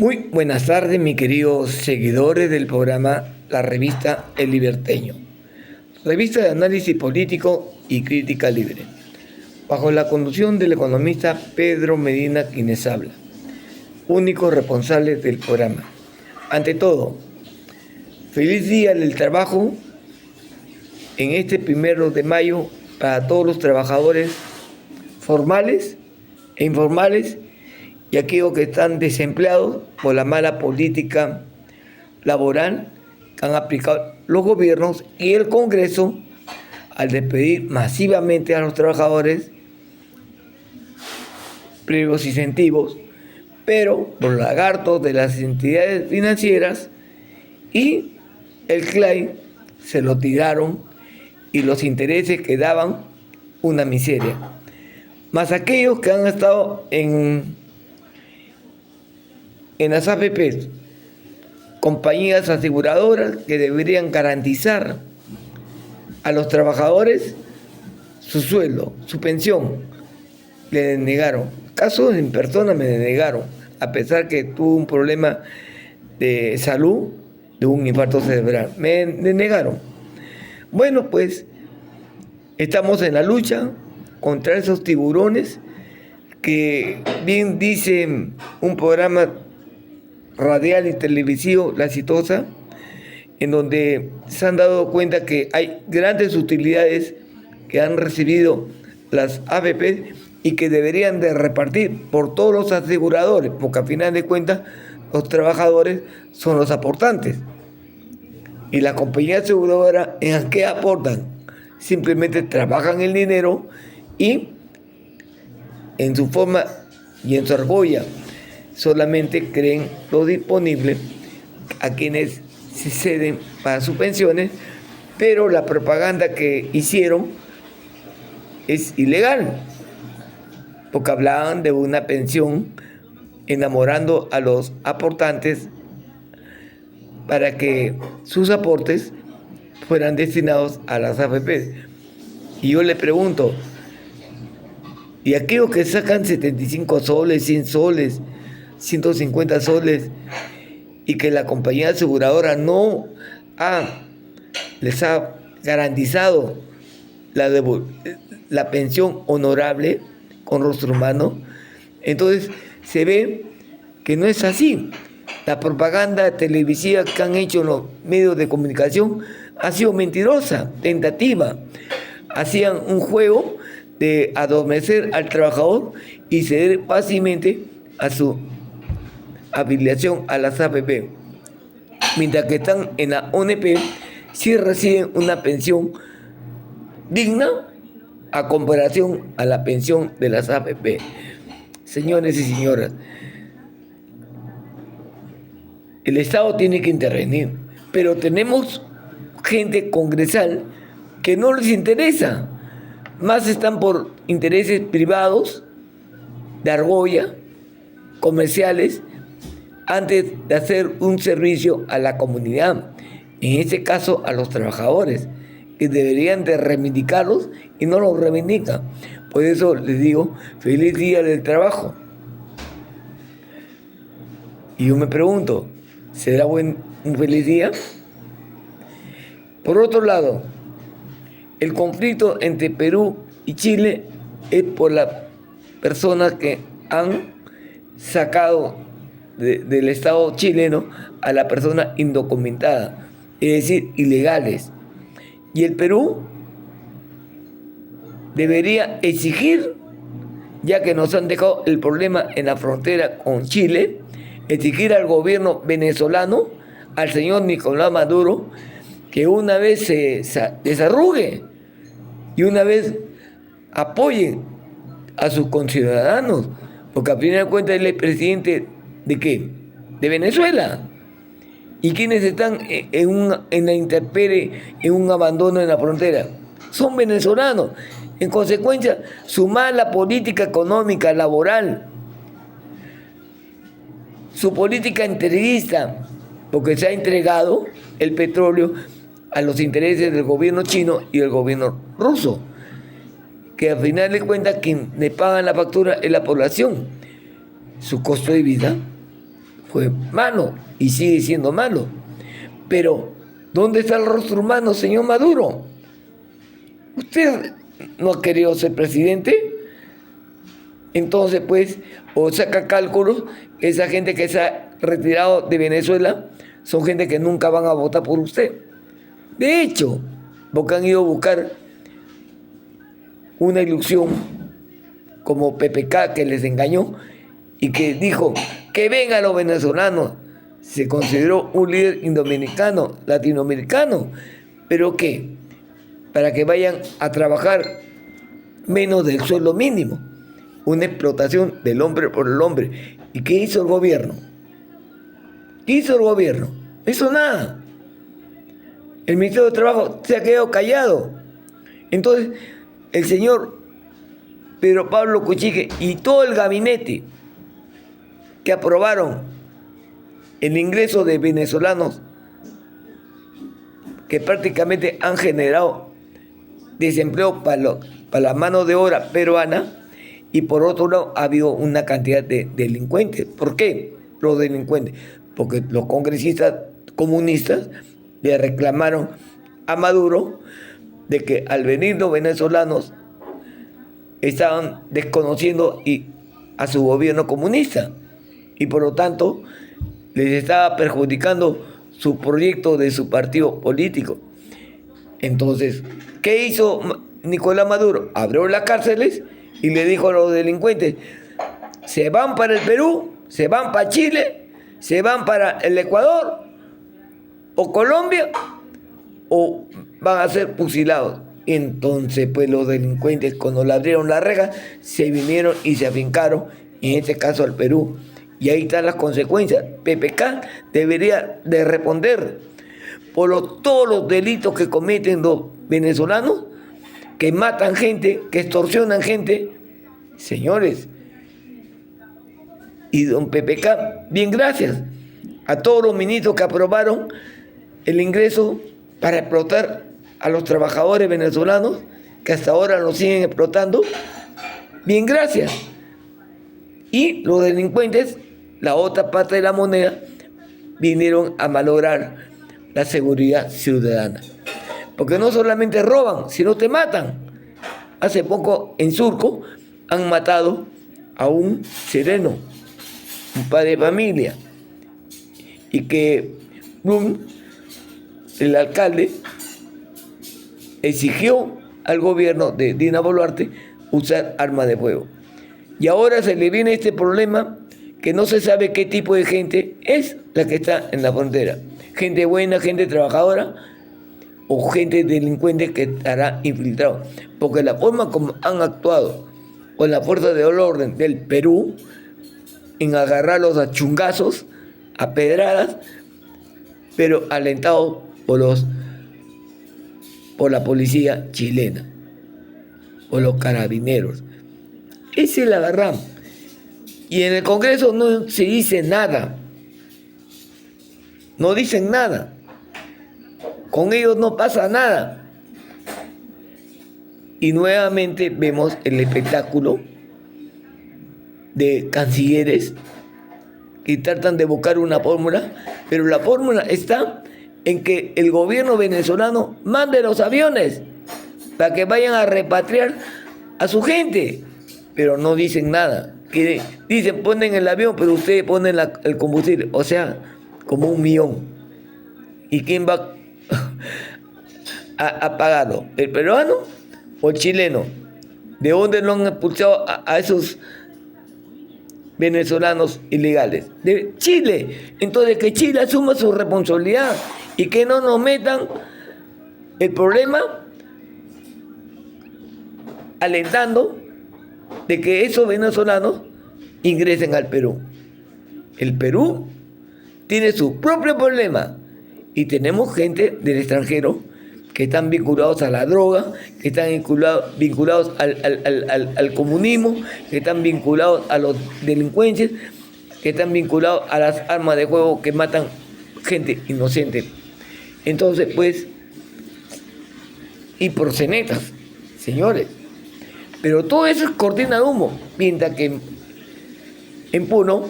Muy buenas tardes, mis queridos seguidores del programa La Revista El Liberteño, revista de análisis político y crítica libre, bajo la conducción del economista Pedro Medina, quienes habla, únicos responsables del programa. Ante todo, feliz día del trabajo en este 1 de mayo para todos los trabajadores formales e informales y aquellos que están desempleados por la mala política laboral que han aplicado los gobiernos y el Congreso al despedir masivamente a los trabajadores pliegos incentivos, pero los lagartos de las entidades financieras y el CLAI se lo tiraron y los intereses que daban una miseria. Más aquellos que han estado en las AFPs, compañías aseguradoras que deberían garantizar a los trabajadores su sueldo, su pensión, le denegaron. Casos en persona me denegaron, a pesar que tuvo un problema de salud, de un infarto cerebral. Me denegaron. Bueno, pues estamos en la lucha contra esos tiburones que bien dice un programa radial y televisivo, La Exitosa, en donde se han dado cuenta que hay grandes utilidades que han recibido las AFP y que deberían de repartir por todos los aseguradores, porque a final de cuentas los trabajadores son los aportantes. Y la compañía aseguradora, ¿en qué aportan? Simplemente trabajan el dinero y en su forma y en su argolla solamente creen lo disponible a quienes se ceden para sus pensiones, pero la propaganda que hicieron es ilegal, porque hablaban de una pensión enamorando a los aportantes para que sus aportes fueran destinados a las AFP. Y yo le pregunto, ¿y aquellos que sacan 75 soles, 100 soles, 150 soles y que la compañía aseguradora no les ha garantizado la pensión honorable con rostro humano? Entonces se ve que no es así. La propaganda televisiva que han hecho los medios de comunicación ha sido mentirosa, tentativa. Hacían un juego de adormecer al trabajador y ceder fácilmente a su afiliación a las AFP, mientras que están en la ONP sí reciben una pensión digna a comparación a la pensión de las AFP. Señores y señoras, el Estado tiene que intervenir, pero tenemos gente congresal que no les interesa, más están por intereses privados, de argolla, comerciales, antes de hacer un servicio a la comunidad, en este caso a los trabajadores, que deberían de reivindicarlos y no los reivindican. Por eso les digo, feliz día del trabajo. Y yo me pregunto, ¿será un feliz día? Por otro lado, el conflicto entre Perú y Chile es por las personas que han sacado del Estado chileno a la persona indocumentada, es decir, ilegales. Y el Perú debería exigir, ya que nos han dejado el problema en la frontera con Chile, exigir al gobierno venezolano, al señor Nicolás Maduro, que una vez se desarrugue y una vez apoye a sus conciudadanos, porque a fin de cuentas él es presidente ¿de qué? De Venezuela. ¿Y quienes están en la intemperie, en un abandono en la frontera? Son venezolanos. En consecuencia, su mala política económica, laboral, su política integrista, porque se ha entregado el petróleo a los intereses del gobierno chino y del gobierno ruso, que al final de cuentas quien le paga la factura es la población. Su costo de vida fue malo y sigue siendo malo. Pero, ¿dónde está el rostro humano, señor Maduro? ¿Usted no ha querido ser presidente? Entonces, pues, o saca cálculos, esa gente que se ha retirado de Venezuela son gente que nunca van a votar por usted. De hecho, porque han ido a buscar una ilusión como PPK que les engañó y que dijo que vengan los venezolanos. Se consideró un líder indominicano, latinoamericano, pero ¿qué? Para que vayan a trabajar menos del sueldo mínimo. Una explotación del hombre por el hombre. ¿Y qué hizo el gobierno? ¿Qué hizo el gobierno? No hizo nada. El Ministerio de Trabajo se ha quedado callado. Entonces, el señor Pedro Pablo Kuczynski y todo el gabinete que aprobaron el ingreso de venezolanos que prácticamente han generado desempleo para la mano de obra peruana, y por otro lado ha habido una cantidad de delincuentes. ¿Por qué los delincuentes? Porque los congresistas comunistas le reclamaron a Maduro de que al venir los venezolanos estaban desconociendo a su gobierno comunista y por lo tanto les estaba perjudicando su proyecto de su partido político. Entonces, ¿qué hizo Nicolás Maduro? Abrió las cárceles y le dijo a los delincuentes: se van para el Perú, se van para Chile, se van para el Ecuador o Colombia o van a ser fusilados. Entonces, pues los delincuentes, cuando le abrieron la reja, se vinieron y se afincaron, en este caso al Perú. Y ahí están las consecuencias. PPK debería de responder por todos los delitos que cometen los venezolanos, que matan gente, que extorsionan gente. Señores, y don PPK, bien, gracias a todos los ministros que aprobaron el ingreso para explotar a los trabajadores venezolanos, que hasta ahora los siguen explotando. Bien, gracias. Y los delincuentes, la otra parte de la moneda, vinieron a malograr la seguridad ciudadana. Porque no solamente roban, sino te matan. Hace poco en Surco han matado a un sereno, un padre de familia, y que el alcalde exigió al gobierno de Dina Boluarte usar armas de fuego. Y ahora se le viene este problema que no se sabe qué tipo de gente es la que está en la frontera. Gente buena, gente trabajadora o gente delincuente que estará infiltrado. Porque la forma como han actuado con la fuerza de orden del Perú en agarrarlos a chungazos, a pedradas, pero alentados por la policía chilena, por los carabineros. Esa es la verdad. Y en el Congreso no se dice nada. No dicen nada. Con ellos no pasa nada. Y nuevamente vemos el espectáculo de cancilleres que tratan de buscar una fórmula, pero la fórmula está en que el gobierno venezolano mande los aviones para que vayan a repatriar a su gente, pero no dicen nada. Que dicen, ponen el avión, pero ustedes ponen el combustible, o sea, como 1 millón. ¿Y quién va a pagarlo? ¿El peruano o el chileno? ¿De dónde lo han expulsado a esos venezolanos ilegales? De Chile. Entonces que Chile asuma su responsabilidad y que no nos metan el problema alentando de que esos venezolanos ingresen al Perú. El Perú tiene su propio problema y tenemos gente del extranjero que están vinculados a la droga, que están vinculados al comunismo, que están vinculados a los delincuentes, que están vinculados a las armas de fuego que matan gente inocente. Entonces, pues, y proxenetas, señores. Pero todo eso es cortina de humo, mientras que en Puno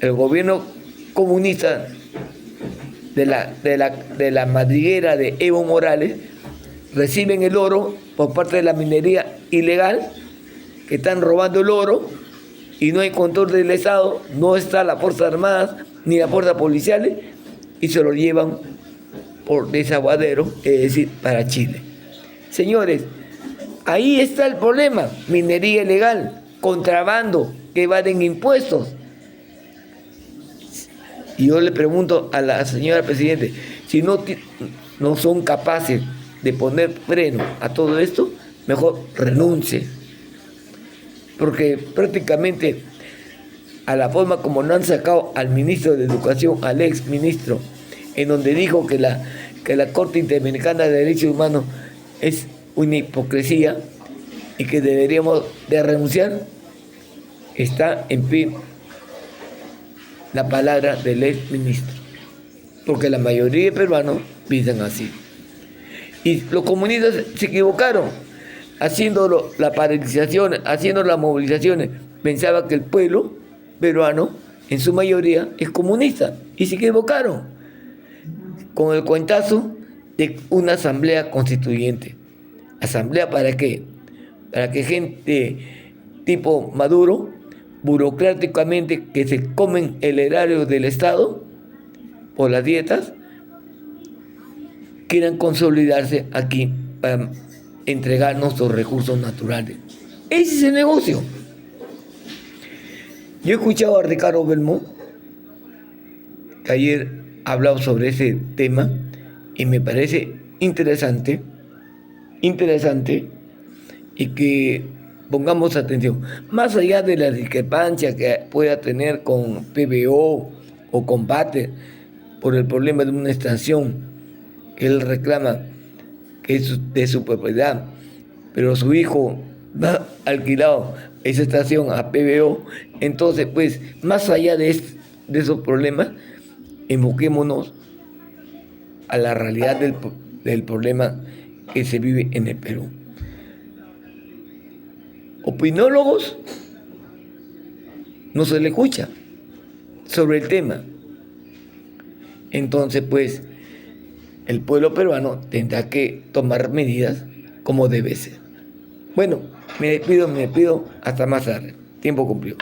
el gobierno comunista de la madriguera de Evo Morales reciben el oro por parte de la minería ilegal, que están robando el oro y no hay control del Estado, no está la Fuerza Armada ni la Fuerza Policial y se lo llevan por desaguadero, es decir, para Chile. Señores, ahí está el problema: minería ilegal, contrabando, que evaden impuestos. Y yo le pregunto a la señora Presidente, si no son capaces de poner freno a todo esto, mejor renuncie. Porque prácticamente a la forma como no han sacado al ministro de Educación, al ex ministro, en donde dijo que la Corte Interamericana de Derechos Humanos es una hipocresía y que deberíamos de renunciar, está en pie la palabra del ex ministro, porque la mayoría de peruanos piensan así. Y los comunistas se equivocaron haciendo la paralización, haciendo las movilizaciones. Pensaba que el pueblo peruano en su mayoría es comunista y se equivocaron con el cuentazo de una asamblea constituyente. ¿Asamblea para qué? Para que gente tipo Maduro, burocráticamente, que se comen el erario del Estado por las dietas, quieran consolidarse aquí para entregar nuestros recursos naturales. Ese es el negocio. Yo he escuchado a Ricardo Belmont, que ayer ha hablado sobre ese tema, y me parece interesante, y que pongamos atención. Más allá de la discrepancia que pueda tener con PBO o combate por el problema de una estación que él reclama que es de su propiedad, pero su hijo ha alquilado esa estación a PBO, entonces pues más allá de esos problemas, enfoquémonos a la realidad del problema que se vive en el Perú. Opinólogos no se le escucha sobre el tema. Entonces, pues, el pueblo peruano tendrá que tomar medidas como debe ser. Bueno, me despido, hasta más tarde. Tiempo cumplido.